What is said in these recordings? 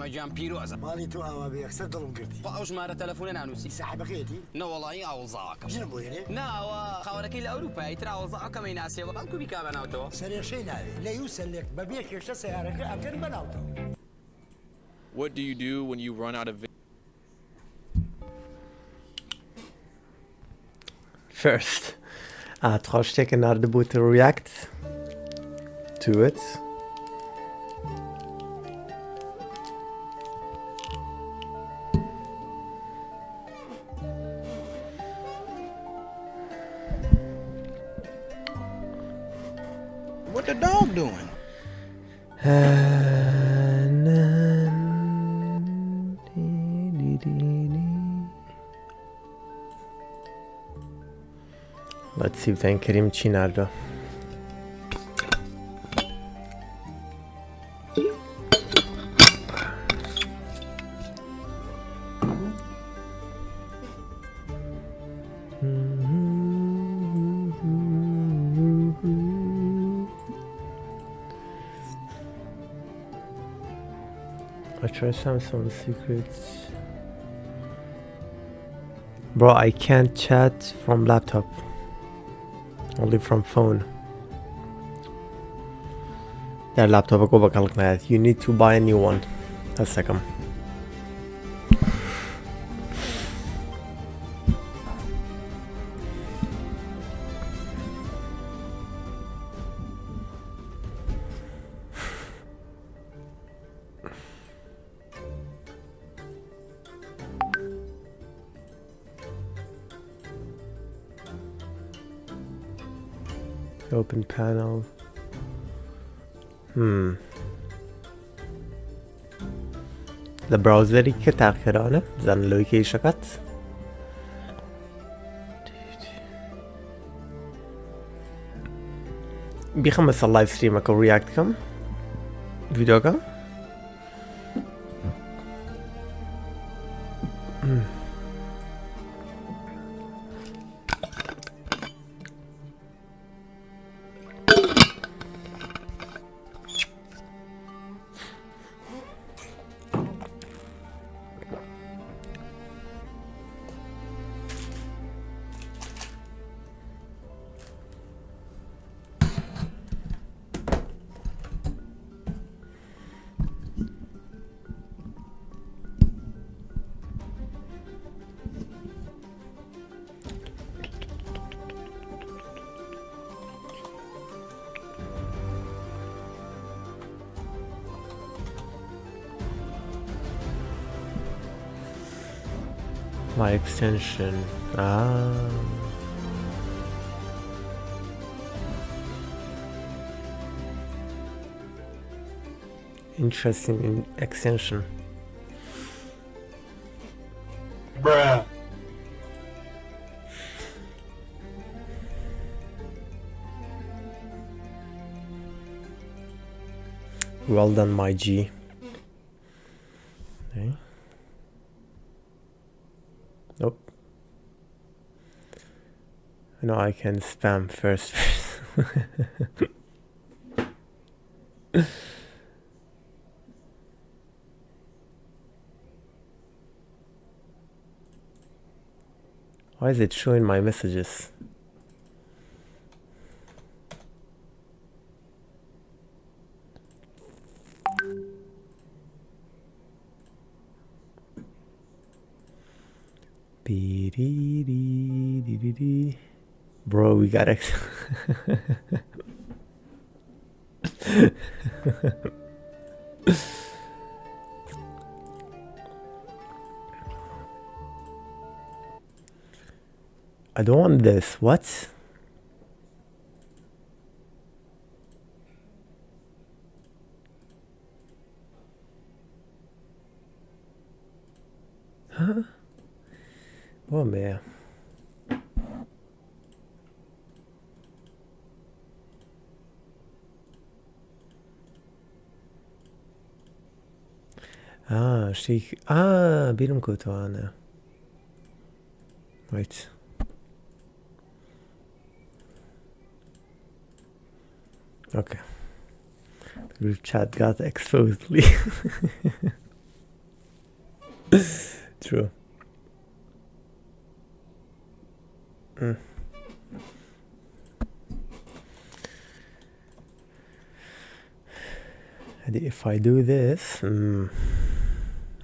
ئەحمەدجان پیرۆزە ماڵی تۆ ئاوا بە یەکسەر دڵم گرتی بە ئەو ژمارە تەلەفۆنە نانووسی ساحبەکەیەتی نەوەڵایی ئاوڵزاوەکەم ژنم بۆ هێنێ ناوە خاوەنەکەی لە ئەوروپایی تر ئاوڵزاوەکەمەی ناسیەوە بەڵکو بیکا بەناوتەوە سەرێشەی ناوێ لە یوسەلێک بەبێ کێشە سەیارەکە ئەکەن بەناوتەوە. What do you do when you run out of First, تخواش شتێکە نردبوو to react to it. What the dog doing? Let's see if Kerim چی نردو. I try some secrets. Bro, I can't chat from laptop. Only from phone. Their laptop go back like that. You need to buy a new one. A second. Open panel. The browser که تأخیرانه زن لویکی شکت بیخم مثل لایف ستریم اکو ریاکت کم ویدیو کم my extension. Interesting extension. Bruh. Well done, my G. Okay. Nope. No, I can spam first. Why is it showing my messages? Bro, we got X. I don't want this. What? Huh? Oh man. شيك بينهم كوتو انا. Wait. Okay. The group chat got exposed. True. And if I do this,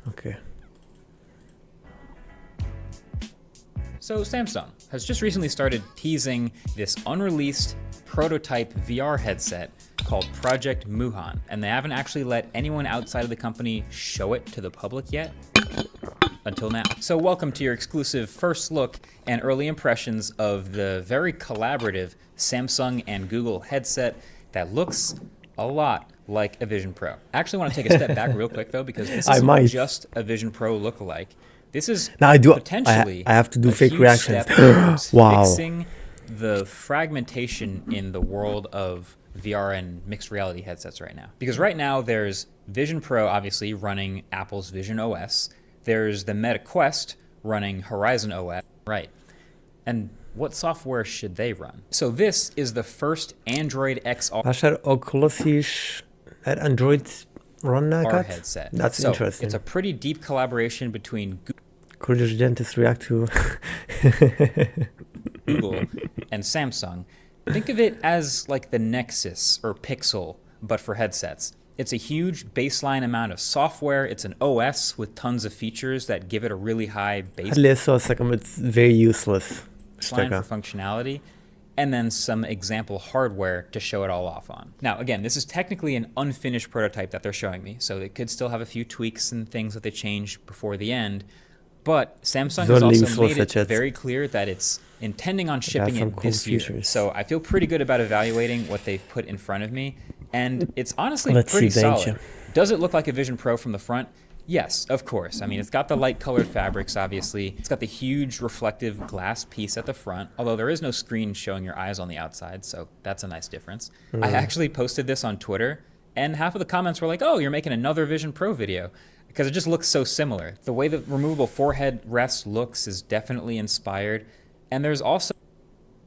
okay. So Samsung has just recently started teasing this unreleased prototype VR headset called Project Muhan, and they haven't actually let anyone outside of the company show it to the public yet, until now. So welcome to your exclusive first look and early impressions of the very collaborative Samsung and Google headset that looks a lot like a Vision Pro. I actually want to take a step back real quick though, because this isn't just a Vision Pro lookalike. This is potentially I have to do a fake huge reactions. step towards Wow. fixing the fragmentation in the world of VR and mixed reality headsets right now. Because right now there's Vision Pro obviously running Apple's Vision OS. There's the Meta Quest running Horizon OS, right? And what software should they run? So this is the first Android XR عشان Oculus Android run headset. That's so interesting. It's a pretty deep collaboration between Could your dentist react to? Google and Samsung. Think of it as like the Nexus or Pixel, but for headsets. It's a huge baseline amount of software. It's an OS with tons of features that give it a really high baseline It's very useless. for functionality, and then some example hardware to show it all off on. Now, again, this is technically an unfinished prototype that they're showing me, so it could still have a few tweaks and things that they changed before the end. But Samsung has also made it very clear that it's intending on shipping it this year. So I feel pretty good about evaluating what they've put in front of me. And it's honestly pretty solid. Does it look like a Vision Pro from the front? Yes, of course. I mean, it's got the light colored fabrics, obviously. It's got the huge reflective glass piece at the front, although there is no screen showing your eyes on the outside, so that's a nice difference. I actually posted this on Twitter, and half of the comments were like, oh, you're making another Vision Pro video, because it just looks so similar. The way the removable forehead rest looks is definitely inspired, and there's also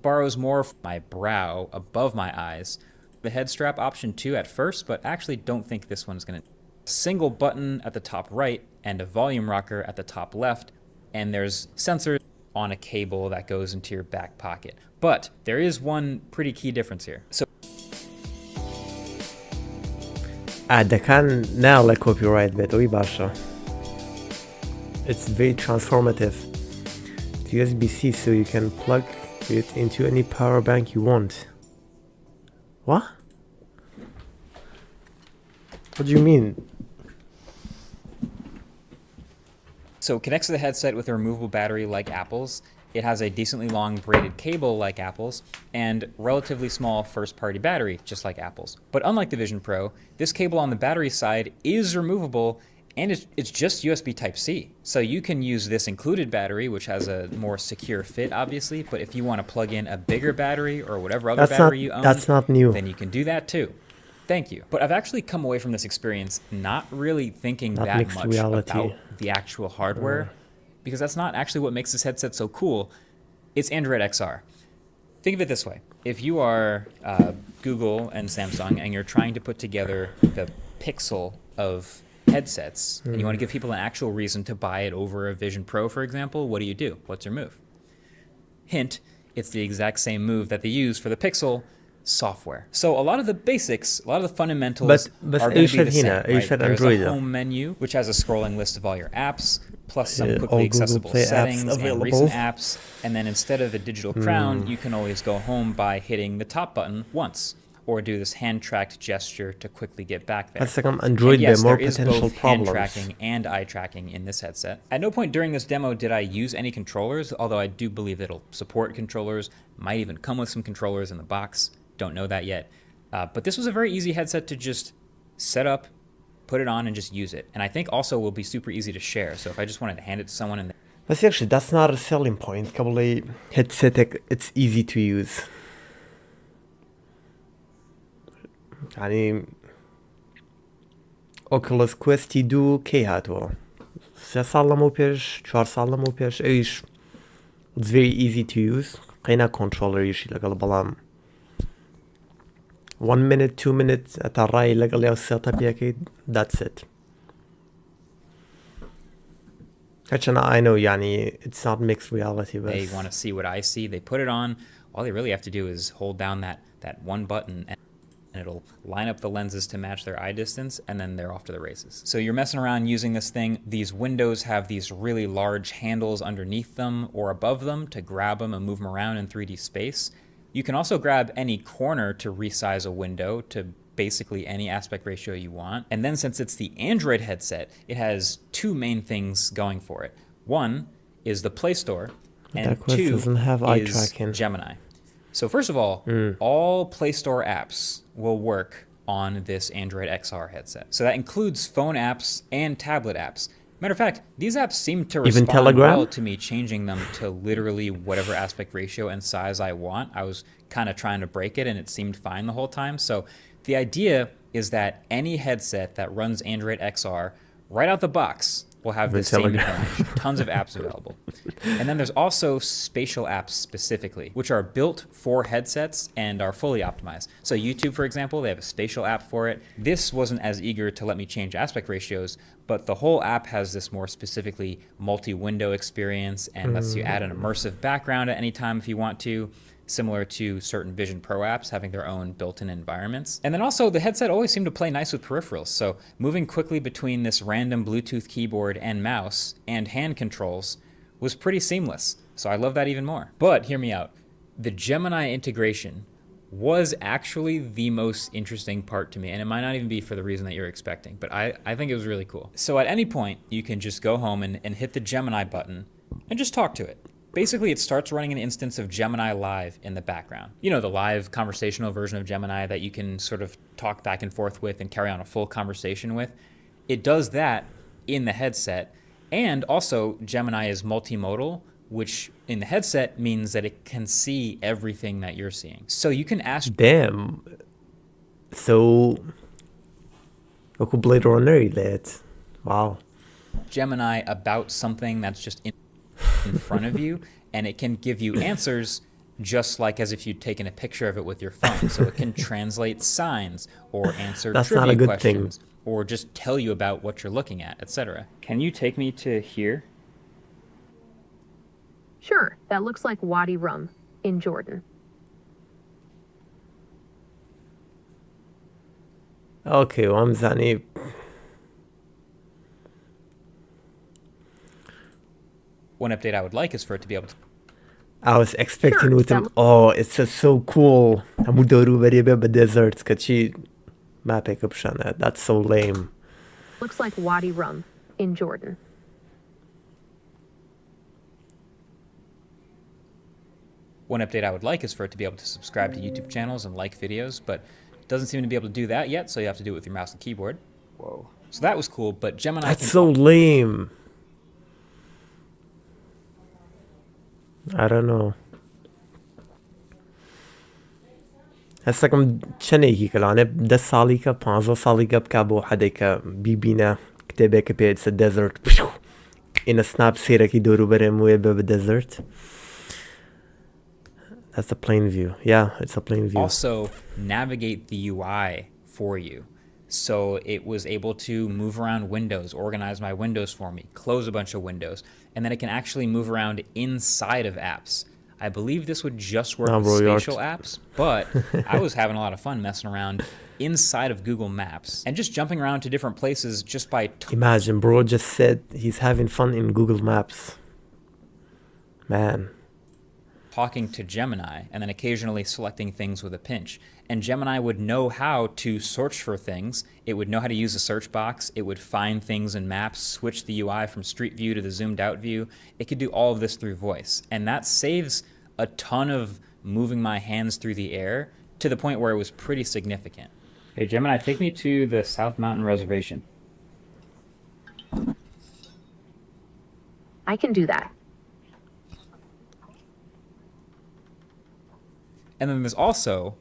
borrows more from my brow above my eyes. The head strap option too at first, but actually don't think this one's gonna. Single button at the top right and a volume rocker at the top left, and there's sensors on a cable that goes into your back pocket. But there is one pretty key difference here. So ده كان نال copyright بدوي باشا. It's very transformative. It's USB-C, so you can plug it into any power bank you want. What? What do you mean? So it connects to the headset with a removable battery like Apple's. It has a decently long braided cable like Apple's, and relatively small first-party battery just like Apple's. But unlike the Vision Pro, this cable on the battery side is removable, and it's just USB Type-C. So you can use this included battery, which has a more secure fit, obviously, but if you want to plug in a bigger battery or whatever other battery you own, that's not new. Then you can do that too. Thank you. But I've actually come away from this experience not really thinking that much about the actual hardware, because that's not actually what makes this headset so cool. It's Android XR. Think of it this way. If you are Google and Samsung and you're trying to put together the Pixel of headsets, and you want to give people an actual reason to buy it over a Vision Pro, for example, what do? What's your move? Hint, it's the exact same move that they use for the Pixel software. So a lot of the basics, a lot of the fundamentals are going to be the same, right? There's a home menu, which has a scrolling list of all your apps, plus some quickly accessible settings and recent apps. And then instead of a digital crown, you can always go home by hitting the top button once, or do this hand-tracked gesture to quickly get back there. That's like Android, yes, more there is potential both problems. hand tracking and eye tracking in this headset. At no point during this demo did I use any controllers, although I do believe it'll support controllers, might even come with some controllers in the box. Don't know that yet. But this was a very easy headset to just set up, put it on, and just use it. And I think also will be super easy to share. So if I just wanted to hand it to someone and But actually, that's not a selling point. Probably headset, it's easy to use. يعني Oculus Quest 2 کی هاتووە 3 ساڵ لەمەو پێش 4 ساڵ لەمەو پێش ئەویش it's very easy to use قەینا کۆنترۆڵەریشی لەگەڵ بەڵام 1 minute 2 minutes ئەتا ڕای لەگەڵ یاو سێتەپیەکەی that's it Actually, I know يعني it's not mixed reality but they want to see what I see, they put it on. All they really have to do is hold down that one button and it'll line up the lenses to match their eye distance, and then they're off to the races. So you're messing around using this thing. These windows have these really large handles underneath them or above them to grab them and move them around in 3D space. You can also grab any corner to resize a window to basically any aspect ratio you want. And then since it's the Android headset, it has two main things going for it. One is the Play Store, and two doesn't have eye is tracking. Gemini. So first of all Play Store apps will work on this Android XR headset. So that includes phone apps and tablet apps. Matter of fact, these apps seem to respond Telegram? well to me changing them to literally whatever aspect ratio and size I want. I was kind of trying to break it and it seemed fine the whole time. So the idea is that any headset that runs Android XR right out the box will have the same advantage. Tons of apps available. And then there's also spatial apps specifically, which are built for headsets and are fully optimized. So YouTube, for example, they have a spatial app for it. This wasn't as eager to let me change aspect ratios, but the whole app has this more specifically multi-window experience and lets you add an immersive background at any time if you want to, similar to certain Vision Pro apps having their own built-in environments. And then also the headset always seemed to play nice with peripherals. So moving quickly between this random Bluetooth keyboard and mouse and hand controls was pretty seamless. So I love that even more. But hear me out. The Gemini integration was actually the most interesting part to me. And it might not even be for the reason that you're expecting, but I think it was really cool. So at any point, you can just go home and hit the Gemini button and just talk to it. Basically, it starts running an instance of Gemini Live in the background. You know, the live conversational version of Gemini that you can sort of talk back and forth with and carry on a full conversation with. It does that in the headset. And also, Gemini is multimodal, which in the headset means that it can see everything that you're seeing. So you can ask... Damn. So... وكو Blade Runner that. Wow. Gemini about something that's just in front of you, and it can give you answers just like as if you'd taken a picture of it with your phone. So it can translate signs or answer trivia questions or just tell you about what you're looking at, etc. Can you take me to here? Sure, that looks like Wadi Rum in Jordan. Okay, وامزاني One update I would like is for it to be able to... I was expecting Sure, with him. Oh, it's just so cool. همو دورو بری به desert كتشي ما pick up شانه. That's so lame. Looks like Wadi Rum in Jordan. One update I would like is for it to be able to subscribe to YouTube channels and like videos, but it doesn't seem to be able to do that yet, so you have to do it with your mouse and keyboard. Whoa. So that was cool, but Gemini That's can... so lame. I don't know. هسه كم چنێکی کەلانێ 10 ساڵیکە 15 ساڵیکە بکە بۆ حەدێکە بیبینە کتێبێکە پێچە دەزرت ئینە سناپ سێرەکی دەوروبەرێم وێ بە دەزرت. That's a plain view. Yeah, it's a plain view. Also navigate the UI for you. So it was able to move around windows, organize my windows for me, close a bunch of windows, and then it can actually move around inside of apps. I believe this would just work with spatial apps, but I was having a lot of fun messing around inside of Google Maps and just jumping around to different places just by... Imagine, bro just said he's having fun in Google Maps. Man. Talking to Gemini and then occasionally selecting things with a pinch. And Gemini would know how to search for things. It would know how to use a search box. It would find things in maps, switch the UI from street view to the zoomed out view. It could do all of this through voice. And that saves a ton of moving my hands through the air to the point where it was pretty significant. Hey, Gemini, take me to the South Mountain Reservation. I can do that. And then there's also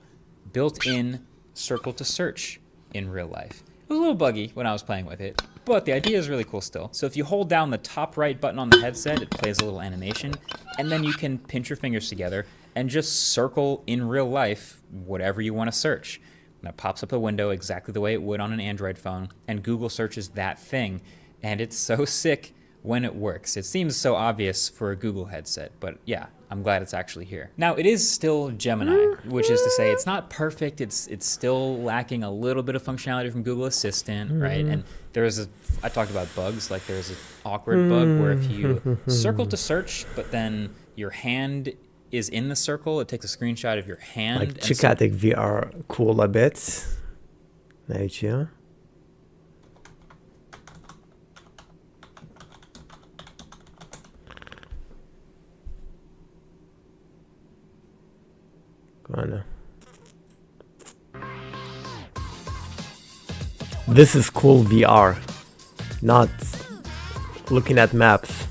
built-in circle to search in real life. It was a little buggy when I was playing with it, but the idea is really cool still. So if you hold down the top right button on the headset, it plays a little animation, and then you can pinch your fingers together and just circle in real life whatever you want to search. And it pops up a window exactly the way it would on an Android phone, and Google searches that thing. And it's so sick when it works. It seems so obvious for a Google headset, but yeah, I'm glad it's actually here. Now, it is still Gemini, which is to say it's not perfect. It's still lacking a little bit of functionality from Google Assistant, right? And I talked about bugs, like there's an awkward bug where if you circle to search, but then your hand is in the circle, it takes a screenshot of your hand. Like Chicatic VR cool a bit. Aici. This is cool VR, not looking at maps.